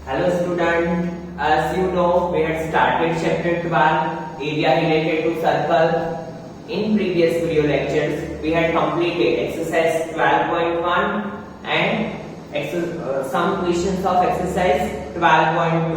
Hello student, as you know we had started chapter 12 area related to circle. In previous video lectures we had completed exercise 12.1 and some questions of exercise 12.2.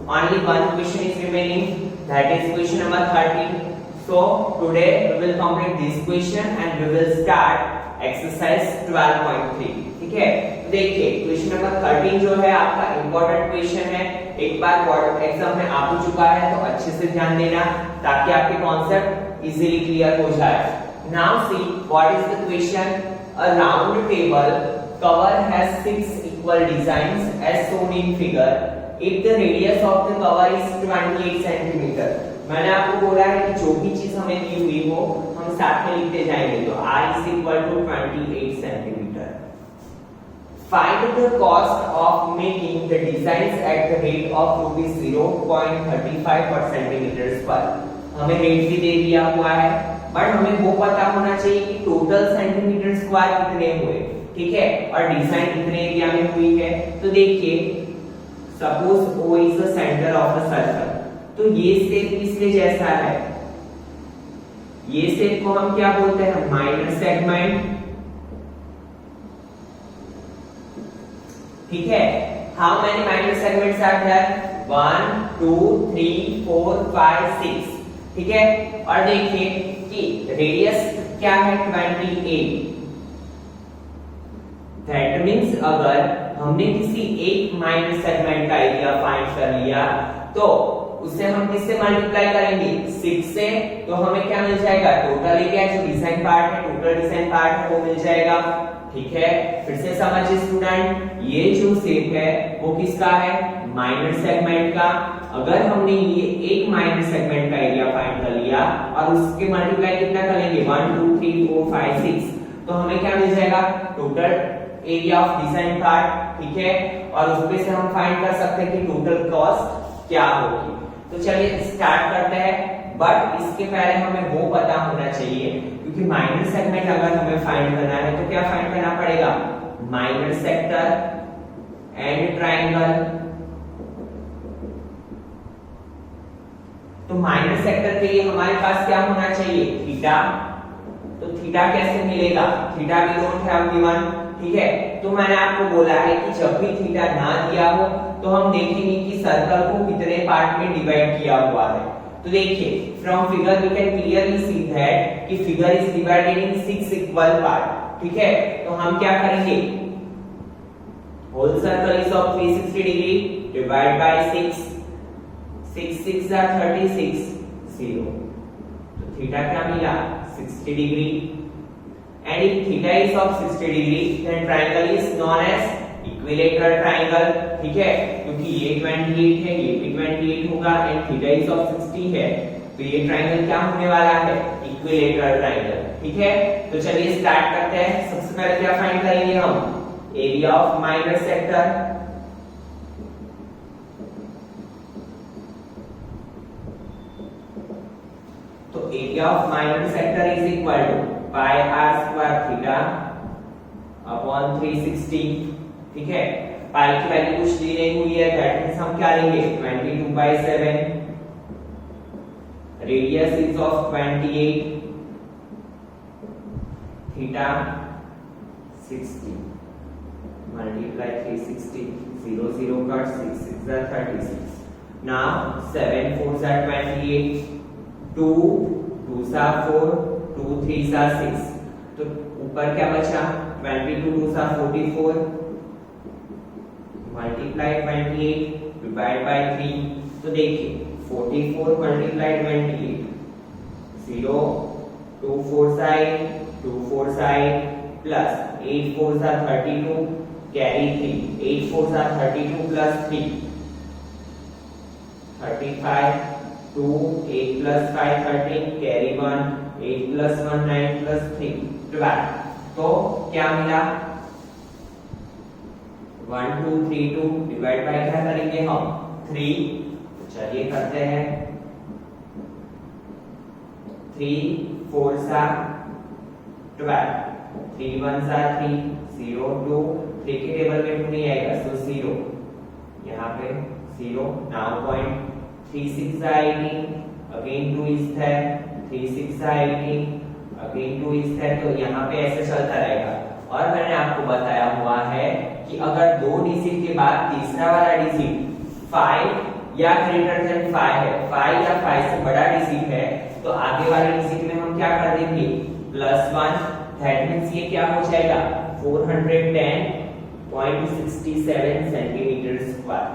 Only one question is remaining, that is question number 13. So today we will complete this question and we will start exercise 12.3. ठीक है, देखिए question number 13 जो है आपका important question है, एक बार board exam में आ चुका है तो अच्छे से ध्यान देना ताकि आपके कॉन्सेप्ट इजीली क्लियर हो जाए. Now see what is the question. A round table cover has 6 equal designs as shown in figure if the radius of the cover is 28 centimetre. मैंने आपको बोला है कि जो भी चीज हमें दी हुई हो हम साथ में लिखते जाएंगे. तो r is equal to 28 centimetre. Find the cost of making the designs at the rate of rupees 0.35 per centimeter square. हमें रेट भी दे दिया हुआ है बट हमें वो पता होना चाहिए कि टोटल सेंटीमीटर स्क्वायर कितने हुए. ठीक है, और डिजाइन कितने एरिया में हुई है. तो देखिए suppose O is the center of the circle. तो ये शेप किसके जैसा है, ये शेप को हम क्या बोलते हैं, माइनर सेगमेंट. ठीक है, how many minor segments are there, 1 2 3 4 5 6. ठीक है, और देखिए कि रेडियस क्या है 28. दैट मींस अगर हमने किसी एक माइनर सेगमेंट का एरिया फाइंड कर लिया तो उससे हम किससे मल्टीप्लाई करेंगे, 6 से. तो हमें क्या मिल जाएगा, टोटल एरिया जो डिजाइन पार्ट है, टोटल डिजाइन पार्ट है वो मिल जाएगा. ठीक है, फिर से समझिए स्टूडेंट, ये जो शेप है वो किसका है, माइनर सेगमेंट का. अगर हमने ये एक माइनर सेगमेंट का एरिया फाइंड कर लिया और उसके मल्टीप्लाई कितना करेंगे, 1 2 3 4 5 6, तो हमें क्या मिल जाएगा, total area of design part. ठीक है, और उसपे से हम फाइंड कर सकते हैं कि टोटल कॉस्ट क्या होगी. तो चलिए स्टार्ट करते हैं, बट इसके पहले हमें वो पता होना चाहिए क्योंकि माइनर सेगमेंट अगर हमें फाइंड करना है तो क्या फाइंड करना पड़ेगा, माइनर सेक्टर एंड ट्रायंगल. तो माइनर सेक्टर के लिए हमारे पास क्या होना चाहिए, थीटा. तो थीटा कैसे मिलेगा, theta we don't have given. ठीक है, तो मैंने आपको बोला है कि जब भी थीटा ना दिया हो तो हम देखेंगे कि सर्कल को कितने पार्ट में डिवाइड किया हुआ है. तो देखिए from figure we can clearly see that कि figure is divided in 6 equal part. ठीक है, तो हम क्या करेंगे, whole circle is of 360 degree divide by 6. 6 6 are 36 0. तो थीटा क्या मिला, 60 degree. And if theta is of 60 degree, then triangle is known as equilateral triangle. ठीक है, क्योंकि ये 28 है, ये भी 28 होगा and theta is of 60 है, तो ये ट्रायंगल क्या होने वाला है, इक्विलेटरल ट्रायंगल. ठीक है, तो चलिए स्टार्ट करते हैं. सबसे पहले क्या फाइंड करेंगे हम, एरिया ऑफ माइनर सेक्टर. तो area of minor sector is equal to pi r square theta upon 360. ठीक है, पाई की वैल्यू कुछ दी नहीं हुई है, दैट मींस हम क्या लेंगे, 22/7. Radius is of 28, theta 60 multiply 360, 0 0 cut, 6 6 are 36. Now 7 4 are 28, 2 2 are 4, 2 3 are 6. तो ऊपर क्या बचा, 22 2 are 44 मल्टीप्लाई 28 डिवाइड बाय 3. तो देखिए 44 multiply 28, 0 2 4 side 2 4 side plus 8 4 are 32 carry 3, 8 4 are 32 plus 3 35, 2 8 plus 5 13 carry 1, 8 plus 1 9 plus 3 12. तो क्या मिला, 1 2 3 2 डिवाइड बाय क्या करेंगे हम, 3. तो चलिए करते हैं, 3 4 सा 12, 3 1 सा 3, 0 2, 3 के टेबल में 2 नहीं आएगा, so 0. यहाँ पे 0, now point 3 6 18, again 2 is there, 3 6 18, again 2 is there, तो यहाँ पे ऐसे चलता रहेगा। और मैंने आपको बताया हुआ है कि अगर दो डिजिट के बाद तीसरा वाला डिजिट 5 या ग्रेटर देन 5 है, 5 या 5 से बड़ा डिजिट है, तो आगे वाले डिजिट में हम क्या कर देंगे, +1, दैट मींस ये क्या हो जाएगा 410.67 सेंटीमीटर स्क्वायर।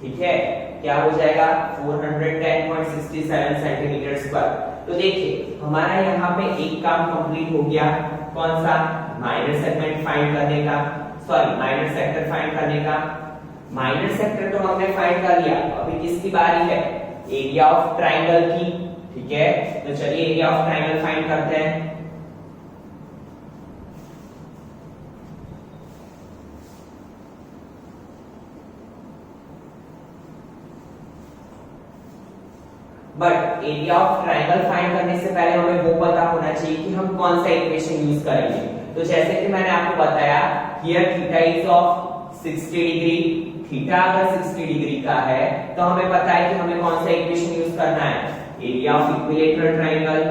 ठीक है, क्या हो जाएगा 410.67 सेंटीमीटर स्क्वायर। तो देखिए हमारा यहाँ पे एक काम कंप्लीट हो गया, कौन सा, माइनर सेगमेंट फाइंड करने का, सॉरी माइनर सेक्टर फाइंड करने का। माइनर सेक्टर तो हमने फाइंड कर लिया, अभी किसकी बारी है, एरिया ऑफ ट्राइंगल की। ठीक है, तो चलिए एरिया ऑफ ट्राइंगल फाइंड करते हैं। But area of triangle find करने से पहले हमें वो पता होना चाहिए कि हम कौन सा इक्वेशन यूज करेंगे। तो जैसे कि मैंने आपको बताया, here theta is of 60 degree, theta अगर 60 डिग्री का है तो हमें पता है कि हमें कौन सा इक्वेशन यूज करना है, area of equilateral triangle.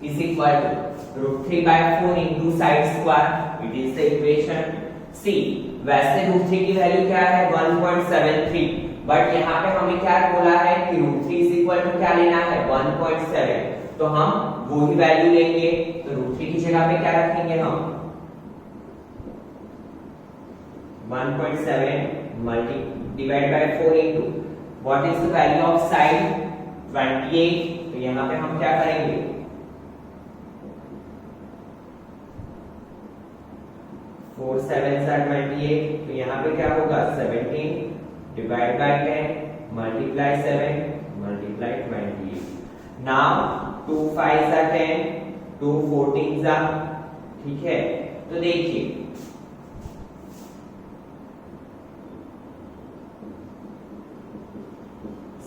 is equal to √3/4 into side square, it is the equation C। वैसे √3 की वैल्यू क्या है 1.73, बट यहाँ पे हमें क्या बोला है कि √3 is equal to क्या लेना है 1.7, तो हम वो ही वैल्यू लेंगे। तो √3 की जगह पे क्या रखेंगे हम 1.7 multi divide by 4 into what is the value of side 28, तो यहाँ पे हम क्या करेंगे 4 7s are 28, तो यहाँ पे क्या होगा 17 divide by 10 multiply 7 multiply 28। Now 2 5s are 10, 2 14s are, ठीक है, तो देखिए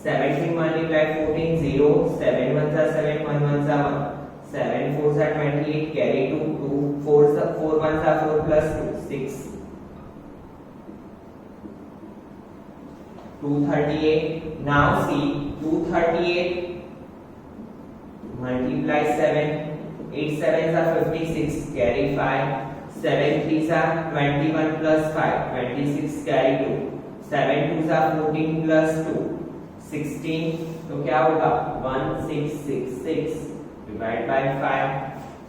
seventeen multiply 14 0, 7 1s are 7, 1 1s are 1, 7 4s are 28, carry 2, 2 4s are 4, 1s are 4 plus 2 6, 238। now see 238 multiply 7, 8 7s are 56, carry 5, 7 3s are 21 plus 5 26, carry 2, 7 2s are 14 plus 2 16, तो क्या होगा 1666 divide by 5।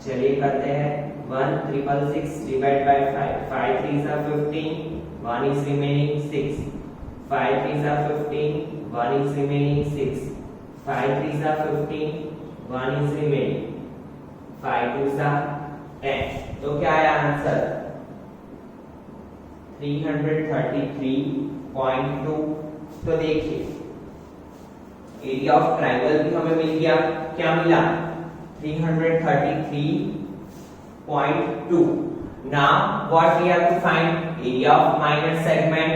चलिए करते हैं 1666 divide by 5, 5 3s are 15, 1 is remaining 6, 5 3s are 15, 1 is remaining 6, 5 3s are 15, 1 is remaining, 5 2s are 10, तो क्या आया answer 333.2। तो देखिए एरिया ऑफ ट्राइंगल भी हमें मिल गया, क्या मिला 333.2। Now what we have to find area of minor segment.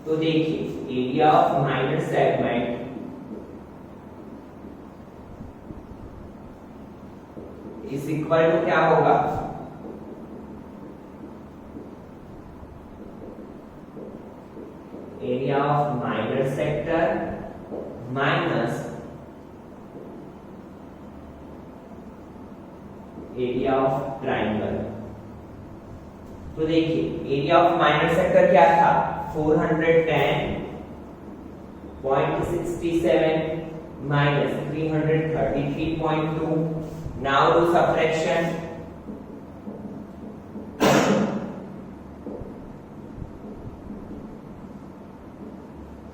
तो देखिए area of minor segment is equal to क्या होगा area of minor sector minus area of triangle. तो देखिए एरिया ऑफ माइनर सेक्टर क्या था 410.67 minus 333.2। now do subtraction,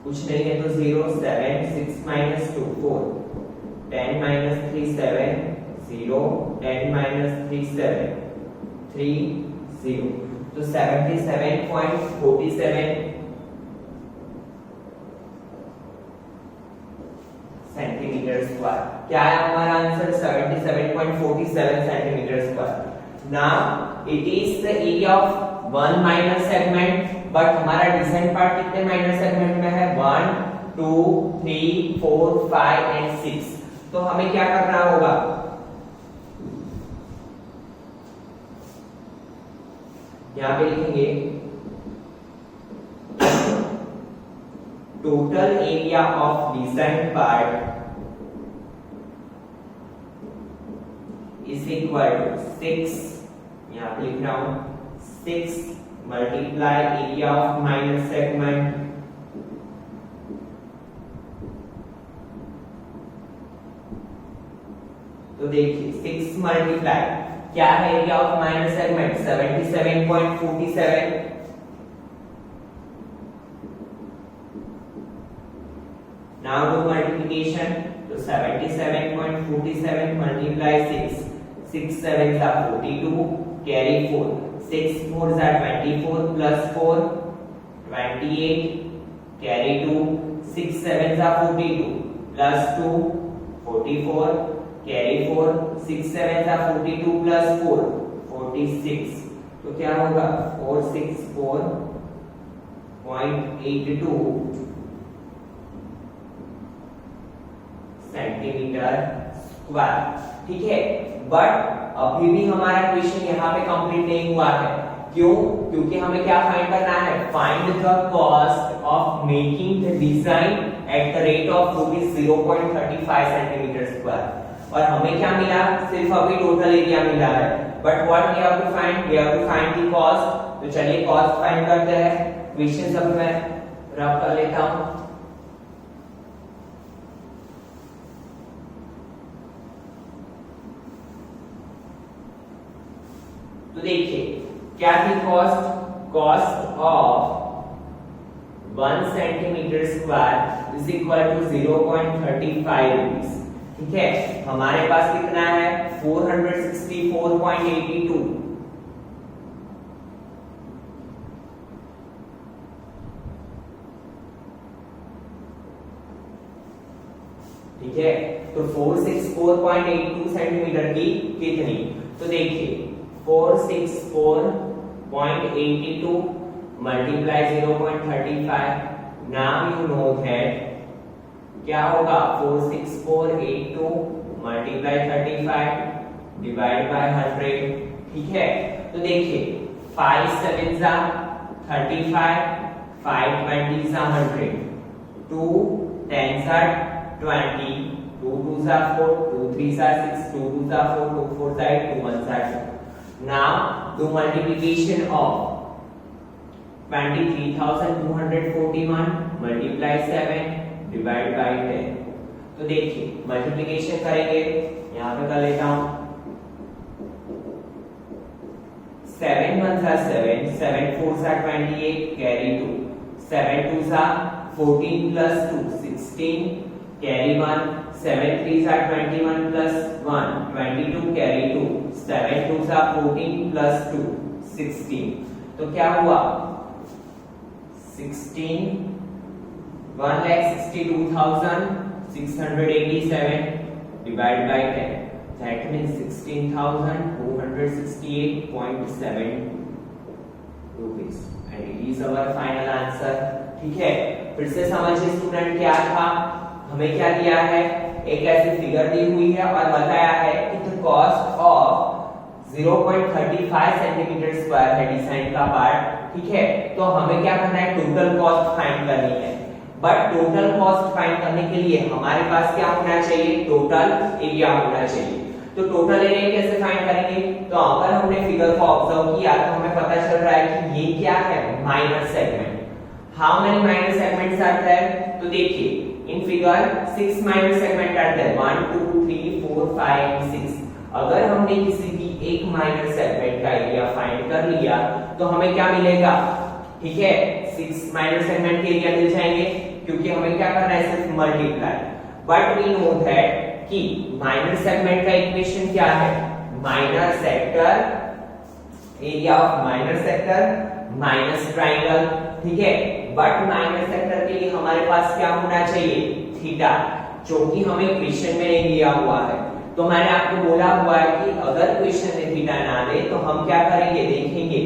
कुछ नहीं है तो 0, 7 6 minus 2 4, 10 minus 3 7, 0, 10 minus 3 7 3 0, तो 77.47 सेंटीमीटर स्क्वायर। क्या है हमारा answer 77.47 centimetre square. Now it is the area of one minor segment, but हमारा डिसेंट पार्ट कितने माइनर सेगमेंट में है? 1 2 3 4 5 एंड 6। तो हमें क्या करना होगा? यहां पे लिखेंगे total area of design part is equal to 6, यहां पे लिख रहा हूं 6 multiply area of minor segment तो देखिए 6 मल्टीप्लाई क्या है area of minor segment? 77.47। Now do multiplication, तो 77.47 multiply 6, 6 7s are 42, carry 4, 6 4s are 24 plus 4 28, carry 2, 6 7s are 42 plus 2 44, carry 4, 6 7s are 42 plus 4 46। तो क्या होगा? 464.82 सेंटीमीटर स्क्वायर। ठीक है, बट अभी भी हमारा क्वेश्चन यहाँ पे कंप्लीट नहीं हुआ है। क्यों? क्योंकि हमें क्या फाइंड करना है? Find the cost of making the design at the rate of ₹0.35 centimetre square. और हमें क्या मिला? सिर्फ अभी टोटल एरिया मिला है, but what we have to find? We have to find the cost. तो चलिए कॉस्ट फाइंड करते हैं। क्वेश्चन सब मैं रब कर लेता हूं। तो देखिए क्या थी cost? Cost of 1 centimetre square is equal to 0.35 rupees. ठीक है, हमारे पास कितना है? 464.82। ठीक है, तो 464.82 सेंटीमीटर की कितनी? तो देखिए 464.82 multiply 0.35। Now you know that क्या होगा? 46482 मल्टीप्लाई 35 डिवाइड बाय 100। ठीक है, तो देखिए 5 7s are 35, 5 20s are 100, 2 10s are 20, 2 2s are 4, 2 3s are 6, 2 2s are 4, 2 4s are 8, 2 1s are 2। Now do multiplication of 23,241 multiply 7 divide by 10। तो देखिए multiplication करेंगे, यहां पे कर लेता हूं 7 1s are 7, 7 4s are 28, carry 2, 7 2s are 14 plus 2 16, carry 1, 7 3s are 21 plus 1 22, carry 2, 7 2s are 14 plus 2 16। तो क्या हुआ? 1,62,687 divided by 10, that means 16,268.7 rupees and it is our final answer। ठीक है, फिर से समझिए स्टूडेंट क्या था? हमें क्या दिया है? एक ऐसी फिगर दी हुई है और बताया है कि the cost of 0.35 centimetre square है डिजाइन का पार्ट। ठीक है, तो हमें क्या करना है? टोटल कॉस्ट फाइंड करनी है। बट टोटल कॉस्ट फाइंड करने के लिए हमारे पास क्या होना चाहिए? टोटल एरिया होना चाहिए। तो टोटल एरिया कैसे फाइंड करेंगे? तो अगर हमने फिगर को ऑब्जर्व किया तो हमें पता चल रहा है कि ये क्या है? Minor segment. How many minor segments are there? तो देखिए in figure 6 minor segment are there, 1 2 3 4 5 and 6। अगर हमने किसी भी एक माइनर सेगमेंट का एरिया फाइंड कर लिया तो हमें क्या मिलेगा? ठीक है, 6 माइनर सेगमेंट के एरिया मिल जाएंगे, क्योंकि हमें क्या करना है? सिर्फ multiply. But we know that कि माइनर सेगमेंट का इक्वेशन क्या है? Minor sector area of minor sector minus triangle. ठीक है, बट माइनर सेक्टर के लिए हमारे पास क्या होना चाहिए? थीटा, जो कि हमें क्वेश्चन में नहीं दिया हुआ है। तो तो मैंने आपको बोला हुआ है कि अगर क्वेश्चन में थीटा ना दे तो हम क्या करेंगे, देखेंगे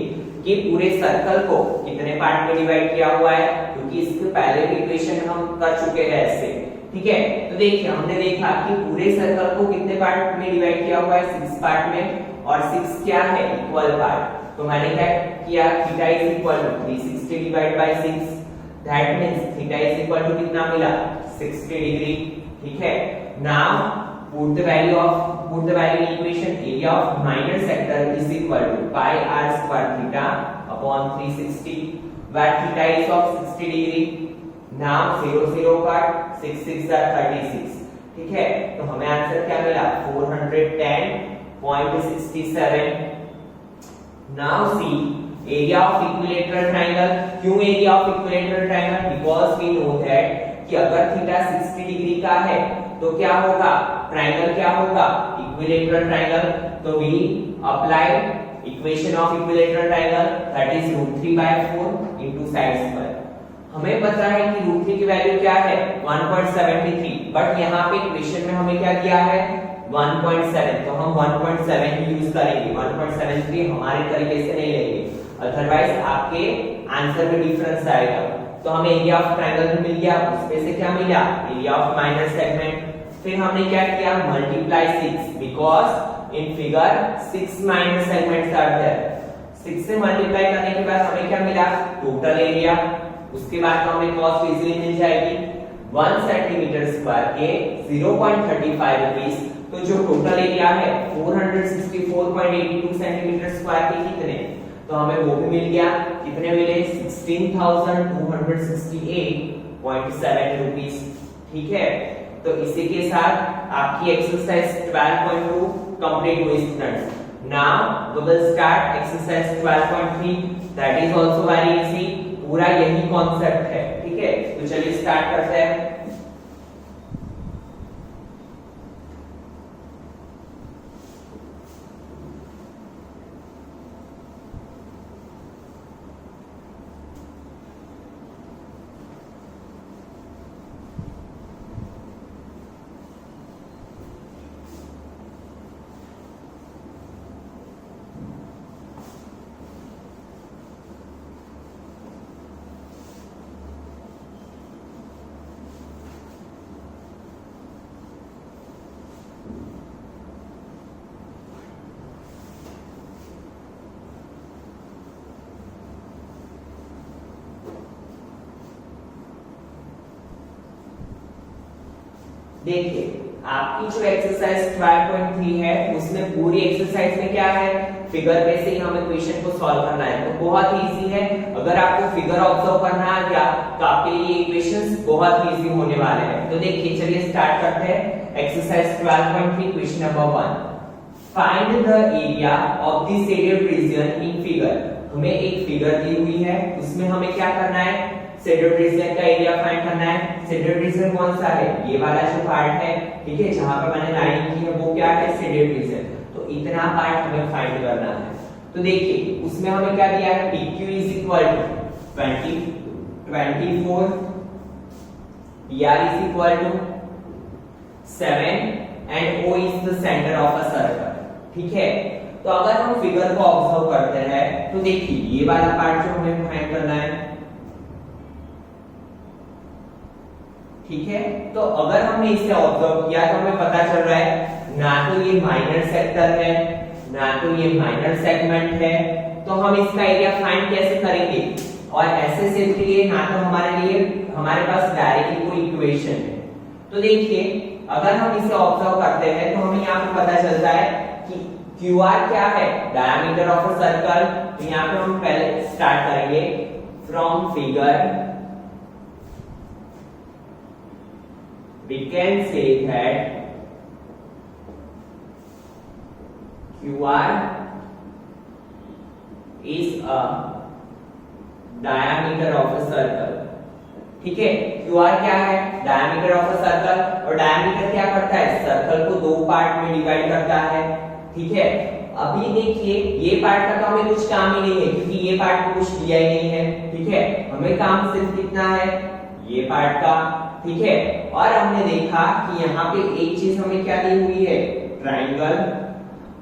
कि पूरे सर्कल को कितने पार्ट में डिवाइड किया हुआ है, क्योंकि इसके पहले भी इक्वेशन हम कर चुके हैं ऐसे, ठीक है। तो देखिए हमने देखा कि पूरे सर्कल को कितने पार्ट में डिवाइड किया हुआ है, 6 पार्ट में, और 6 क्या है, इक्वल पार्ट। तो मैंने क्या किया, theta is equal to 360 divide by 6, that means theta is equal to कितना मिला, 60 डिग्री, ठीक है। Now put the value in equation, area of minor sector is equal to pi r square theta upon 360, where theta is of 60 degree. Now 0 0 cut, 6 6 are 36, ठीक है। तो हमें answer क्या मिला, 410.67। Now see area of equilateral triangle। क्यों area of equilateral triangle? Because we know that कि अगर theta 60 degree का है तो क्या होगा, ट्रायंगल क्या होगा, इक्विलेटरल ट्रायंगल। तो we apply equation of equilateral triangle, that is √3/4 into side square. हमें पता है कि √3 की वैल्यू क्या है, 1.73, बट यहाँ पे इक्वेशन में हमें क्या दिया है, 1.7, तो हम 1.7 ही यूज करेंगे, 1.73 हमारे तरीके से नहीं लेंगे, अदरवाइज आपके आंसर में डिफरेंस आएगा। तो हमें एरिया ऑफ ट्रायंगल भी मिल गया, उसमें से क्या मिला, एरिया ऑफ माइनर सेगमेंट। फिर हमने क्या किया, multiply 6, because in figure 6 minor segments are there. 6 से मल्टीप्लाई करने के बाद हमें क्या मिला, टोटल एरिया। उसके बाद तो हमें कॉस्ट इजीली मिल जाएगी, 1 सेंटीमीटर स्क्वायर के 0.35 रुपीस। तो जो टोटल एरिया है 464.82 सेंटीमीटर स्क्वायर के कितने, तो हमें वो भी मिल गया, कितने मिले, 16,268.7 रुपीस, ठीक है। तो इसी के साथ आपकी एक्सरसाइज 12.2 कंप्लीट हुई students. Now we will start exercise 12.3, that is also very easy, पूरा यही कॉन्सेप्ट है, ठीक है। तो चलिए स्टार्ट करते हैं। देखिए आपकी जो एक्सरसाइज 12.3 है उसमें पूरी एक्सरसाइज में क्या है, फिगर पे से ही हमें क्वेश्चन को सॉल्व करना है। तो बहुत ही इजी है, अगर आपको फिगर ऑब्जर्व करना आ गया तो आपके लिए इक्वेशंस बहुत ही इजी होने वाले हैं। तो देखिए चलिए स्टार्ट करते हैं exercise 12.3 question number 1, find the area of the shaded region in figure. हमें एक फिगर दी हुई है, उसमें हमें क्या करना है, शेडेड रीजन का एरिया फाइंड करना है। शेडेड रीजन कौन सा है, ये वाला जो पार्ट है, ठीक है, जहां पर मैंने लाइन की है वो क्या है, शेडेड रीजन। तो इतना पार्ट हमें फाइंड करना है। तो देखिए उसमें हमें क्या दिया है, PQ is equal to 24, PR is equal to 7 and O is the centre of a circle, ठीक है। तो अगर हम फिगर को ऑब्जर्व करते हैं तो देखिए ये वाला पार्ट जो हमें फाइंड करना है, ठीक है। तो अगर हमने इसे ऑब्जर्व किया तो हमें पता चल रहा है ना तो ये माइनर सेक्टर है ना तो ये माइनर सेगमेंट है। तो हम इसका एरिया फाइंड कैसे करेंगे, और ऐसे से के लिए ना तो हमारे पास डायरेक्टली कोई इक्वेशन है। तो देखिए अगर हम इसे ऑब्जर्व करते हैं तो हमें यहाँ पे पता चलता है कि QR क्या है, डायमीटर ऑफ अ सर्कल। तो यहाँ पे हम पहले स्टार्ट करेंगे from figure, we can say that QR is a diameter of a circle, ठीक है। QR क्या है, डायमीटर ऑफ अ सर्कल, और डायमीटर क्या करता है, सर्कल को दो पार्ट में डिवाइड करता है, ठीक है। अभी देखिए ये पार्ट का तो हमें कुछ काम ही नहीं है क्योंकि ये पार्ट को कुछ दिया ही नहीं है, ठीक है। हमें काम सिर्फ कितना है, ये पार्ट का, ठीक है। और हमने देखा कि यहाँ पे एक चीज हमें क्या दी हुई है, ट्राइंगल।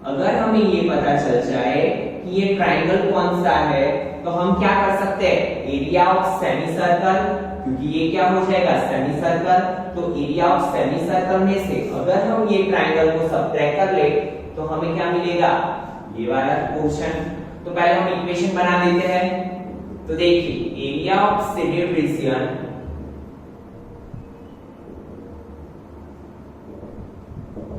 अगर हमें ये पता चल जाए कि ये ट्राइंगल कौन सा है तो हम क्या कर सकते हैं, एरिया ऑफ सेमी सर्कल, क्योंकि ये क्या हो जाएगा सेमी सर्कल, तो एरिया ऑफ सेमी सर्कल में से अगर हम ये ट्राइंगल को सब्ट्रैक्ट कर ले तो हमें क्या मिलेगा, ये वाला पोर्शन। तो पहले हम इक्वेशन बना देते हैं। तो देखिए एरिया ऑफ शेडेड रीजन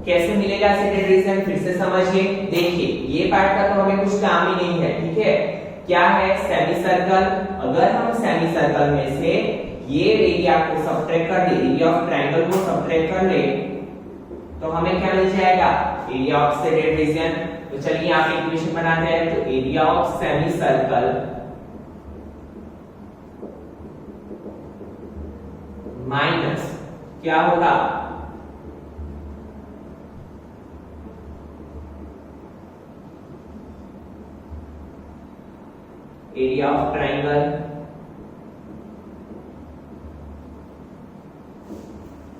कैसे मिलेगा, शेडेड रीजन फिर से समझिए। देखिए ये पार्ट का तो हमें कुछ काम ही नहीं है, ठीक है। क्या है, सेमी सर्कल। अगर हम सेमी सर्कल में से ये एरिया को सब्ट्रैक्ट कर दे, एरिया ऑफ ट्राइंगल को सब्ट्रैक्ट कर ले तो हमें क्या मिल जाएगा, एरिया ऑफ शेडेड रीजन। तो चलिए यहाँ पे इक्वेशन बनाते हैं। तो area of semi circle minus क्या होगा, एरिया ऑफ ट्राइंगल,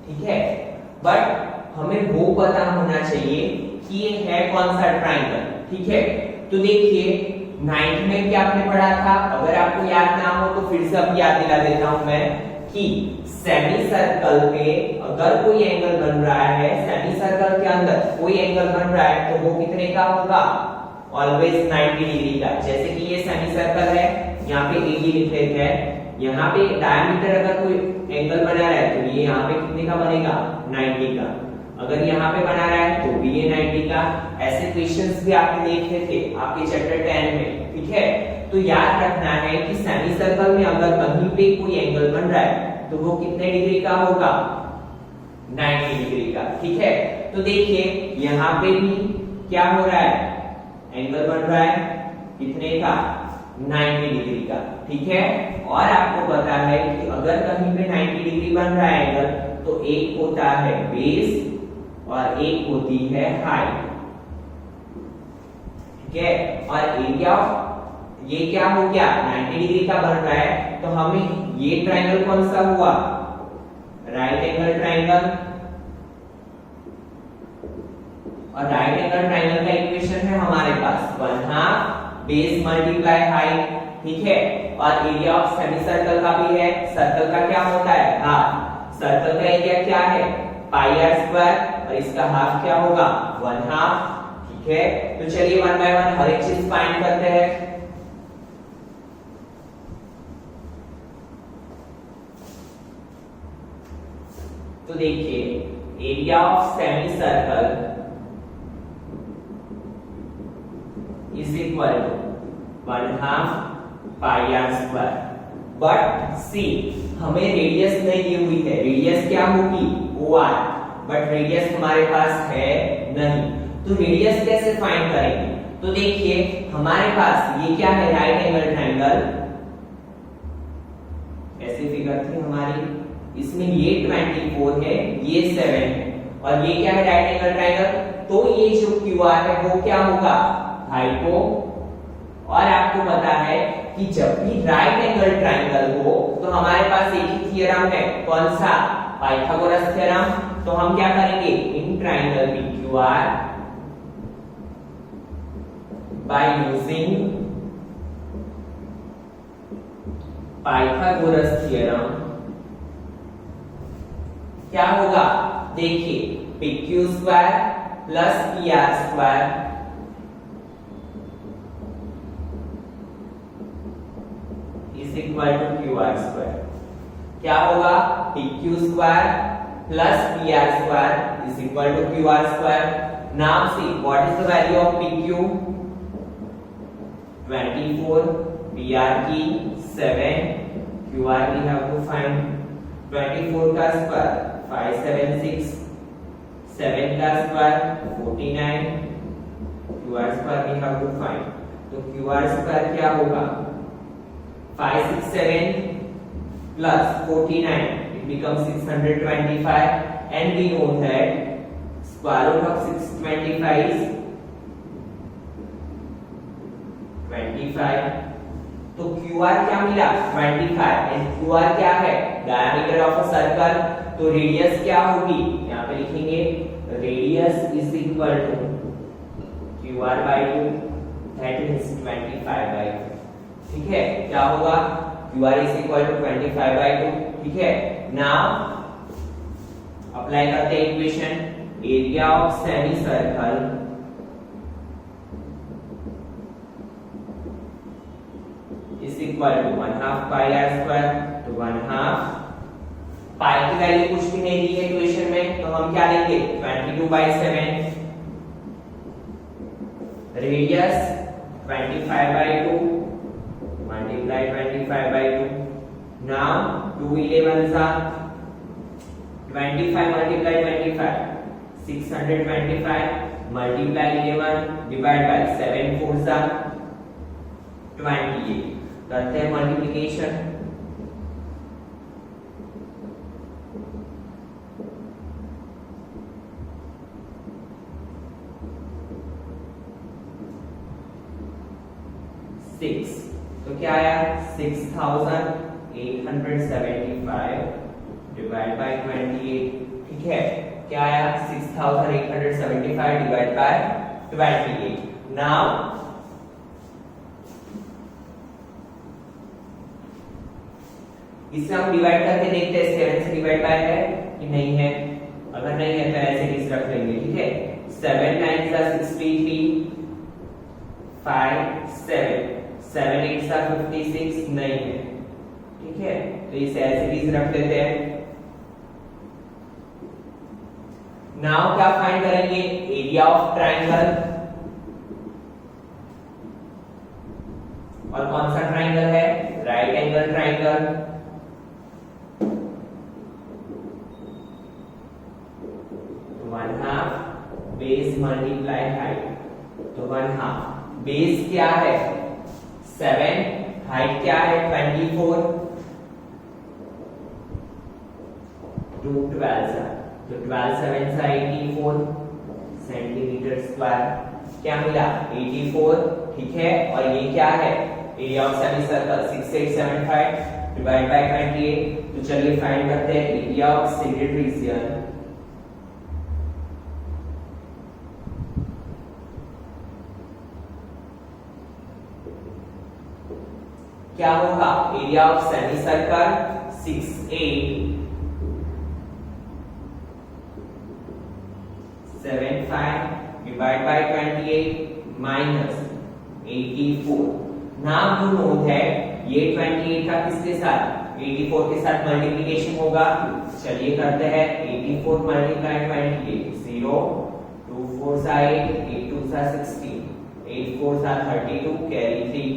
ठीक है। बट हमें वो पता होना चाहिए कि ये है कौन सा ट्राइंगल, ठीक है। तो देखिए 9th में क्या आपने पढ़ा था, अगर आपको याद ना हो तो फिर से अब याद दिला देता हूं मैं कि सेमी सर्कल पे अगर कोई एंगल बन रहा है, सेमी सर्कल के अंदर कोई एंगल बन रहा है तो वो कितने का होगा, ऑलवेज 90 डिग्री का। जैसे कि ये सेमी सर्कल है, यहाँ पे एडी लिख लेते हैं, यहाँ पे डायमीटर अगर कोई एंगल बना रहा है तो ये यहाँ पे कितने का बनेगा, 90 का। अगर यहाँ पे बना रहा है तो भी ये 90 का। ऐसे क्वेश्चंस भी आपने देखे थे आपके चैप्टर 10 में, ठीक है। तो याद रखना है कि सेमी सर्कल में अगर कहीं पे कोई एंगल बन रहा है तो वो कितने डिग्री का होगा, 90 डिग्री का, ठीक है। तो देखिए यहाँ पे भी क्या हो रहा है, एंगल बन रहा है कितने का, 90 डिग्री का, ठीक है। और आपको पता है कि अगर कहीं पे 90 डिग्री बन रहा है एंगल तो एक होता है बेस और एक होती है हाइट, ठीक है। और एरिया ये क्या हो गया, 90 डिग्री का बन रहा है तो हमें ये ट्राइंगल कौन सा हुआ, राइट एंगल ट्राइंगल। और राइट एंगल ट्राइंगल का इक्वेशन है हमारे पास 1/2 बेस मल्टीप्लाई हाइट, ठीक है। और एरिया ऑफ सेमी सर्कल का भी है, सर्कल का क्या होता है, हाफ। सर्कल का एरिया क्या है, पाई आर स्क्वायर, और इसका हाफ क्या होगा, 1/2, ठीक है। तो चलिए 1 बाय 1 हर एक चीज फाइंड करते हैं। तो देखिए area of semi circle is equal to 1/2 pi r square. But see हमें रेडियस नहीं दी हुई है, रेडियस क्या होगी, OR, बट रेडियस हमारे पास है नहीं। तो रेडियस कैसे फाइंड करेंगे, तो देखिए हमारे पास ये क्या है, राइट एंगल ट्राइंगल, ऐसी फिगर थी हमारी, इसमें ये 24 है, ये 7 है, और ये क्या है, राइट एंगल ट्राइंगल। तो ये जो QR है वो क्या होगा, हाइपो। और आपको पता है कि जब भी राइट एंगल ट्राइंगल हो तो हमारे पास एक ही थ्योरम है, कौन सा, पाइथागोरस थ्योरम। तो हम क्या करेंगे, in triangle PQR by using Pythagoras theorem क्या होगा, देखिए PQ square plus PR square is equal to QR square. क्या होगा, PQ square plus PR square is equal to QR square. Now see what is the value of PQ, 24, PR की 7, QR we have to find 24 का square 576, 7 का square 49, QR square we have to find। तो QR square क्या होगा, 567 plus 49, it becomes 625, and we know that square root of 625 is 25। तो QR क्या मिला, 25, and QR क्या है, डायमीटर ऑफ अ सर्कल। तो रेडियस क्या होगी, यहाँ पे लिखेंगे radius is equal to QR by 2, that is 25/2। ठीक है, क्या होगा? QR is equal to 25/2। ठीक है, नाउ अप्लाई करते हैं equation. Area of semi circle is equal to 1/2 pi r square. तो 1/2 पाई की वैल्यू कुछ भी नहीं दी है इक्वेशन में, तो हम क्या लेंगे? 22/7। Radius 25/2 multiply 25/2। नाउ 2 11 सा 25 मल्टीप्लाई 25 625 मल्टीप्लाई 11 डिवाइड बाय 7 4 सा 28। करते हैं मल्टीप्लिकेशन। तो क्या आया? 6875 डिवाइड बाय 28। ठीक है, क्या आया? 6875 डिवाइड बाय 28। नाउ इसे हम डिवाइड करके देखते हैं 7 से डिवाइड बाय है कि नहीं है। अगर नहीं है तो ऐसे ही रख लेंगे। ठीक है, 7 9 63 5 7 7 8 56 नहीं है। ठीक है, तो इसे ऐसे ही रख लेते हैं। नाउ क्या फाइंड करेंगे? Area of triangle. और कौन सा ट्राइंगल है? Right angle triangle. तो 1/2 बेस मल्टीप्लाई हाइट। तो 1/2 बेस क्या है? 7, हाइट क्या है? 24, 2 12 तो 12 7 सा 84 सेंटीमीटर स्क्वायर। क्या मिला? 84। ठीक है, और ये क्या है? Area of semi circle 6875 divide by 28। तो चलिए फाइंड करते हैं एरिया ऑफ शेडेड रीजन। क्या होगा? Area of semi circle 6875 divide by 28 minus 84। Now you know that ये 28 का किसके साथ? 84 के साथ मल्टीप्लिकेशन होगा। चलिए करते हैं। 84 मल्टीप्लाई 28 0 2 4 सा 8 8 2 सा 16 8 4 सा 32 कैरी 3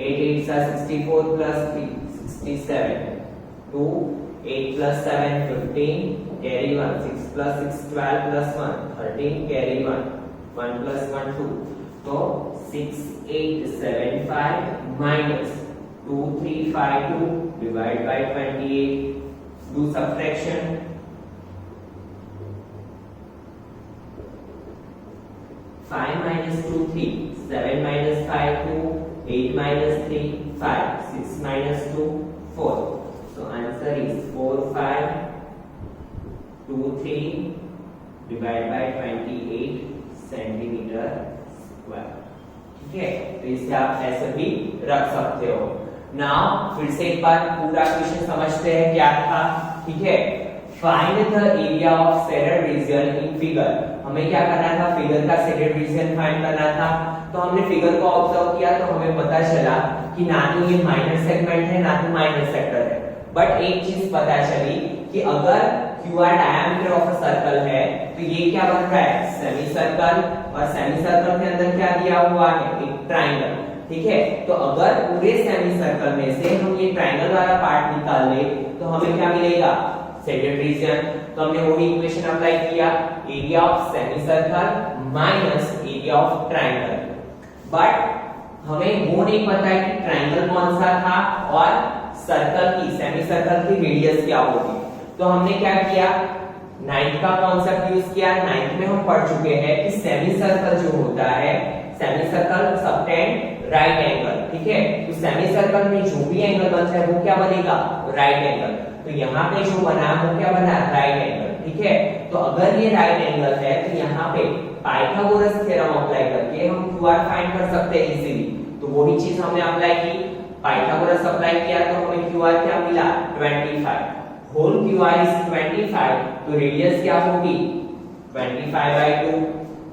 8 8 सा 64 plus 3 67 2 8 plus 7 15 carry 1 6 plus 6 12 plus 1 13 carry 1 1 plus 1 2। तो 6875 minus 2352 divide by 28। Do subtraction. 5 minus 2 3 7 minus 5 2 8 minus 3 5 6 minus 2 4। So answer is 4 5 2 3 divided by 28 centimetre square. ठीक है, तो इसे आप ऐसे भी रख सकते हो। नाउ फिर से एक बार पूरा क्वेश्चन समझते हैं क्या था। ठीक है, find the area of shaded region in figure. हमें क्या करना था? फिगर का शेडेड रीजन फाइंड करना था। तो हमने फिगर को ऑब्जर्व किया तो हमें पता चला कि ना तो ये माइनर सेगमेंट है ना तो माइनर सेक्टर है। बट एक चीज पता चली कि अगर QR diameter of a circle है तो ये क्या बन रहा है? Semi circle. और सेमी सर्कल के अंदर क्या दिया हुआ है? एक ट्राइंगल। ठीक है, तो अगर पूरे सेमी सर्कल में से हम ये ट्राइंगल वाला पार्ट निकाल ले तो हमें क्या मिलेगा? Shaded region. तो हमने वही इक्वेशन अप्लाई किया, area of semi circle minus area of triangle. But हमें वो नहीं पता है कि ट्राइंगल कौन सा था और सर्कल की, सेमी सर्कल की रेडियस क्या होगी। तो हमने क्या किया? 9th का कॉन्सेप्ट यूज किया। 9th में हम पढ़ चुके हैं कि सेमी सर्कल जो होता है, semi circle subtend right angle. ठीक है, तो सेमी सर्कल में जो भी एंगल बनता है वो क्या बनेगा? Right angle. तो यहाँ पे जो बना वो क्या बना? Right angle. ठीक है। तो अगर ये राइट एंगल है तो यहाँ पे पाइथागोरस थ्योरम अप्लाई करके हम QR फाइंड कर सकते हैं इजीली। तो वही चीज हमने अप्लाई की, पाइथागोरस अप्लाई किया तो हमें QR क्या मिला 25। होल QR इज 25, तो रेडियस क्या होगी 25/2।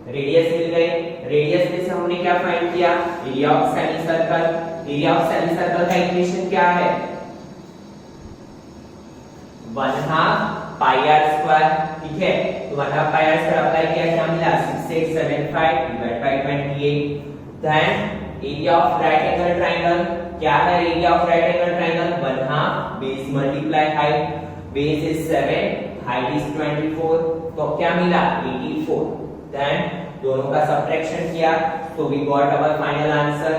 रेडियस मिल गई। रेडियस में से हमने क्या फाइंड किया, area of semi circle. Area of semi circle का इक्वेशन क्या है 1/2 पाई r स्क्वायर, ठीक है। तो 1/2 पाई r स्क्वायर अप्लाई किया, क्या मिला 6875 divide by 28। Then area of right angle triangle क्या है, area of right angle triangle 1/2 base multiply height. Base is 7, height is 24, तो क्या मिला 84। देन दोनों का सब्ट्रैक्शन किया तो we got our final answer,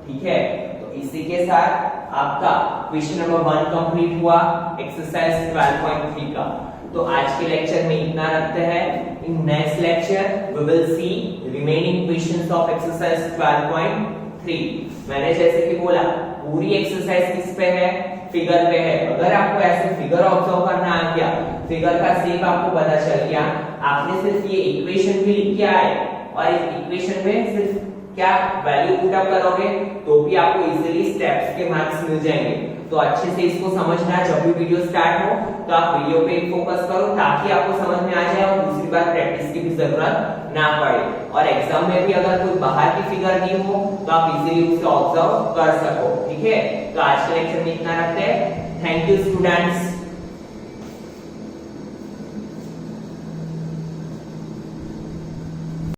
ठीक है। तो इसी के साथ आपका क्वेश्चन नंबर 1 कंप्लीट हुआ एक्सरसाइज 12.3 का। तो आज के लेक्चर में इतना रखते हैं। In next lecture we will see remaining questions of exercise 12.3। मैंने जैसे कि बोला पूरी एक्सरसाइज किस पे है, फिगर पे है। अगर आपको ऐसे फिगर ऑब्जर्व करना आ गया, फिगर का शेप आपको पता चल गया, आपने सिर्फ ये इक्वेशन भी लिख के आए और इस इक्वेशन में सिर्फ क्या वैल्यू पुट अप करोगे तो भी आपको इजीली स्टेप्स के मार्क्स मिल जाएंगे। तो अच्छे से इसको समझना, जब भी वीडियो स्टार्ट हो तो आप वीडियो पे फोकस करो ताकि आपको समझ में आ जाए और दूसरी बार प्रैक्टिस की भी जरूरत ना पड़े। और एग्जाम में भी अगर कोई बाहर की फिगर दी हो तो आप इजीली उसे ऑब्जर्व कर सको, ठीक है। तो आज के लेक्चर में इतना रखते हैं। Thank you students.